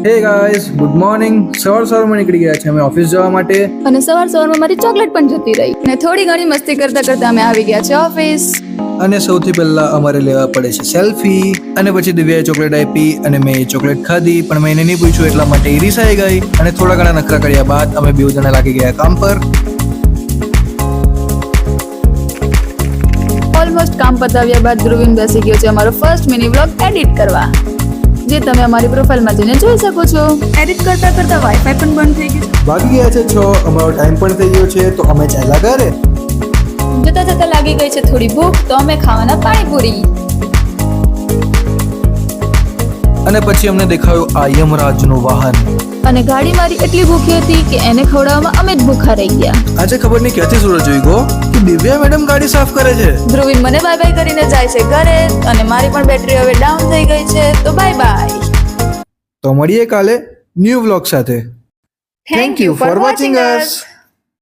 હે guys, good morning. સવારમાં નીકળી ગયા છે અમે ઓફિસ જવા માટે. અને સવારમાં મારી ચોકલેટ પણ જતી રહી અને થોડી ઘણી મસ્તી કરતા કરતા અમે આવી ગયા છે ઓફિસ. અને સૌથી પહેલા અમારે લેવા પડે છે સેલ્ફી. અને પછી દિવ્યાએ ચોકલેટ આપી અને મેં એ ચોકલેટ ખાધી, પણ મેં એને નહીં પૂછ્યું એટલા માટે એ રિસાઈ ગઈ. અને થોડા ઘણા નખરા કર્યા બાદ અમે બે જણા લાગી ગયા કામ પર. ઓલમોસ્ટ કામ પતાવ્યા બાદ ધ્રુવીન બેસી ગયો છે અમારો ફર્સ્ટ મિની વ્લોગ એડિટ કરવા, જે તમે અમારી પ્રોફાઇલમાં જઈને જોઈ શકો છો. એડિટ કરતા કરતા વાઈફાઈ પણ બંધ થઈ ગયું. વાગી ગયા છે 6, અમારો ટાઈમ પણ થઈ ગયો છે, તો અમે ચાલ્યા ઘરે. જતા જતા લાગી ગઈ છે થોડી ભૂખ, તો અમે ખાવાના પાણીપુરી. અને પછી અમને દેખાયું આ યમરાજનું વાહન. અને ગાડી મારી એટલી ભૂખી હતી કે એને ખવડાવવામાં અમે જ ભૂખા રહી ગયા. આજે ખબર નહીં ક્યાંથી સૂરજ જોઈ ગયો કે દિવ્યા મેડમ ગાડી સાફ કરે છે. ધ્રુવીન મને બાય બાય કરીને જાય છે ઘરે, અને મારી પણ બેટરી હવે ડાઉન થઈ ગઈ છે, તો બાય બાય. તો મળીએ કાલે ન્યૂ વ્લોગ સાથે. Thank you for watching us.